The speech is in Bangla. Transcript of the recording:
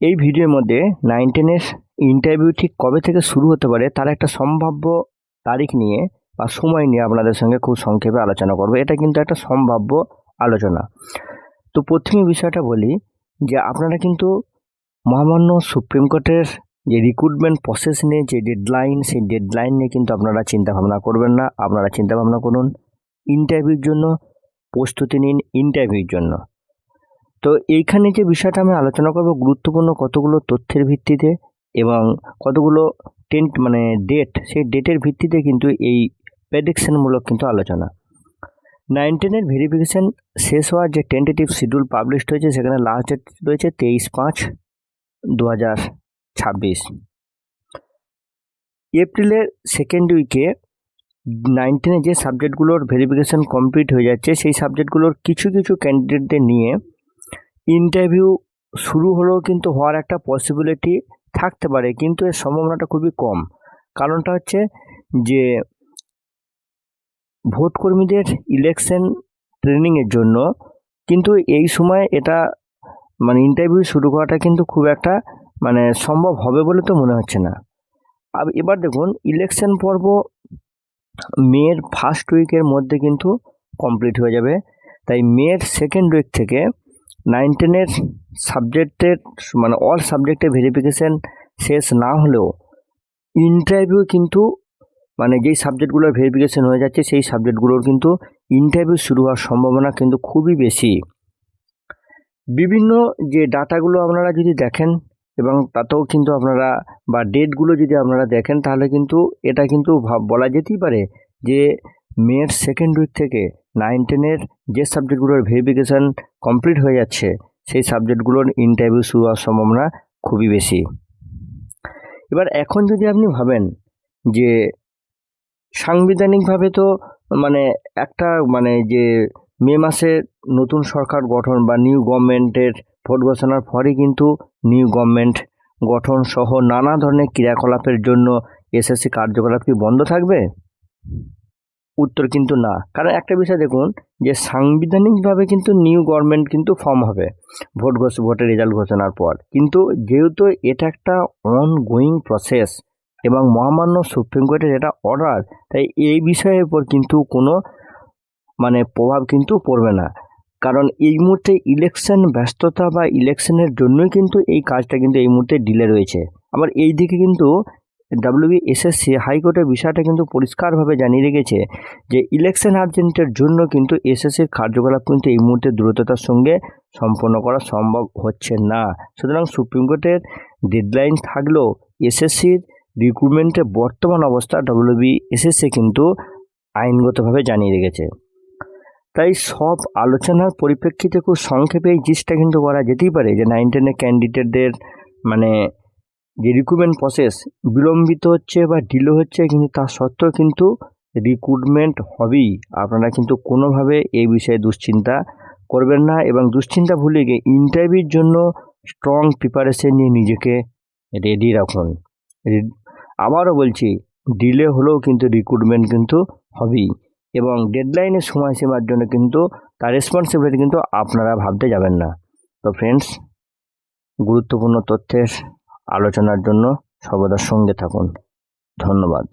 এই ভিডিওর মধ্যে 9-10 ইন্টারভিউ ঠিক কবে থেকে শুরু হতে পারে তার একটা সম্ভাব্য তারিখ নিয়ে বা সময় নিয়ে আপনাদের সঙ্গে খুব সংক্ষেপে আলোচনা করব। এটা কিন্তু একটা সম্ভাব্য আলোচনা। তো প্রথমে বিষয়টা বলি যে আপনারা কিন্তু মহামান্য সুপ্রিম কোর্টের যে রিক্রুটমেন্ট প্রসেস নিয়ে যে ডেডলাইন, সেই ডেডলাইন নিয়ে কিন্তু আপনারা চিন্তা ভাবনা করবেন না। আপনারা চিন্তা ভাবনা করুন ইন্টারভিউর জন্য, প্রস্তুতি নিন ইন্টারভিউর জন্য। তো এইখানে যে বিষয়টা আমি আলোচনা করব গুরুত্বপূর্ণ কতগুলো তথ্যের ভিত্তিতে এবং কতগুলো ডেট, সেই ডেটের ভিত্তিতে কিন্তু এই প্রেডিকশনমূলক কিন্তু আলোচনা। 9-10 ভেরিফিকেশান শেষ হওয়ার যে টেন্টেটিভ শিডিউল পাবলিশড হয়েছে, সেখানে লাস্ট ডেট রয়েছে 23/5/2026। এপ্রিলের সেকেন্ড উইকে 9-10 যে সাবজেক্টগুলোর ভেরিফিকেশান কমপ্লিট হয়ে যাচ্ছে, সেই সাবজেক্টগুলোর কিছু কিছু ক্যান্ডিডেটদের নিয়ে ইন্টারভিউ শুরু হলেও কিন্তু হওয়ার একটা পসিবিলিটি থাকতে পারে, কিন্তু এর সম্ভাবনাটা খুবই কম। কারণটা হচ্ছে যে ভোট কর্মীদের ইলেকশন ট্রেনিংয়ের জন্য কিন্তু এই সময় এটা ইন্টারভিউ শুরু করাটা কিন্তু খুব একটা সম্ভব হবে বলে তো মনে হচ্ছে না। এবার দেখুন, ইলেকশন পর্ব মের ফার্স্ট উইকের মধ্যে কিন্তু কমপ্লিট হয়ে যাবে। তাই মের সেকেন্ড উইক থেকে 9-10 সাবজেক্টের অল সাবজেক্টের ভেরিফিকেশান শেষ না হলেও ইন্টারভিউ কিন্তু যেই সাবজেক্টগুলোর ভেরিফিকেশান হয়ে যাচ্ছে সেই সাবজেক্টগুলোর কিন্তু ইন্টারভিউ শুরু হওয়ার সম্ভাবনা কিন্তু খুবই বেশি। বিভিন্ন যে ডাটাগুলো আপনারা যদি দেখেন এবং তাতেও কিন্তু আপনারা বা ডেটগুলো যদি আপনারা দেখেন, তাহলে কিন্তু এটা কিন্তু বলা যেতেই পারে যে মের সেকেন্ড উইক থেকে 9-10 যে সাবজেক্টগুলোর ভেরিফিকেশান কমপ্লিট হয়ে যাচ্ছে সেই সাবজেক্টগুলোর ইন্টারভিউ শুরু হওয়ার সম্ভাবনা খুবই বেশি। এবার এখন যদি আপনি ভাবেন যে সাংবিধানিকভাবে তো একটা যে মে মাসে নতুন সরকার গঠন বা নিউ গভর্নমেন্টের ভোট ঘোষণার পরই কিন্তু নিউ গভর্নমেন্ট গঠন সহ নানা ধরনের ক্রিয়াকলাপের জন্য এসএসসি কার্যকলাপ কি বন্ধ থাকবে? উত্তর কিন্তু না। কারণ একটা বিষয় দেখুন যে সাংবিধানিকভাবে কিন্তু নিউ গভর্নমেন্ট কিন্তু ফর্ম হবে ভোটের রেজাল্ট ঘোষণার পর, কিন্তু যেহেতু এটা একটা অনগোয়িং প্রসেস এবং মহামান্য সুপ্রিম কোর্টের এটা অর্ডার, তাই এই বিষয়ের উপর কিন্তু কোনো প্রভাব কিন্তু পড়বে না। কারণ এই মুহূর্তে ইলেকশন ব্যস্ততা বা ইলেকশনের জন্যই কিন্তু এই কাজটা কিন্তু এই মুহূর্তে ডিলে রয়েছে। আবার এই দিকে কিন্তু WBSSC হাইকোর্টের বিষয়টা কিন্তু পরিষ্কারভাবে জানিয়ে রেখেছে যে ইলেকশন আর্জেন্টের জন্য কিন্তু এসএসসির কার্যকলাপ কিন্তু এই মুহূর্তে দ্রুততার সঙ্গে সম্পন্ন করা সম্ভব হচ্ছে না। সুতরাং সুপ্রিম কোর্টের ডেডলাইন থাকলেও এসএসসির রিক্রুটমেন্টের বর্তমান অবস্থা WBSSC কিন্তু আইনগতভাবে জানিয়ে রেখেছে। তাই সব আলোচনার পরিপ্রেক্ষিতে খুব সংক্ষেপে এই জিনিসটা কিন্তু করা যেতেই পারে যে 9-10 ক্যান্ডিডেটদের যে রিক্রুটমেন্ট প্রসেস বিলম্বিত হচ্ছে বা ডিলে হচ্ছে, কিন্তু তা সত্ত্বেও কিন্তু রিক্রুটমেন্ট হবেই। আপনারা কিন্তু কোনোভাবে এই বিষয়ে দুশ্চিন্তা করবেন না এবং দুশ্চিন্তা ভুলে গিয়ে ইন্টারভিউর জন্য স্ট্রং প্রিপারেশন নিয়ে নিজেকে রেডি রাখুন। আবারও বলছি, ডিলে হলেও কিন্তু রিক্রুটমেন্ট কিন্তু হবেই এবং ডেডলাইনের সময়সীমার জন্য কিন্তু তার রেসপন্সিবিলিটি কিন্তু আপনারা ভাবতে যাবেন না। তো ফ্রেন্ডস, গুরুত্বপূর্ণ তথ্যের আলোচনার জন্য সর্বদা সঙ্গে থাকুন। ধন্যবাদ।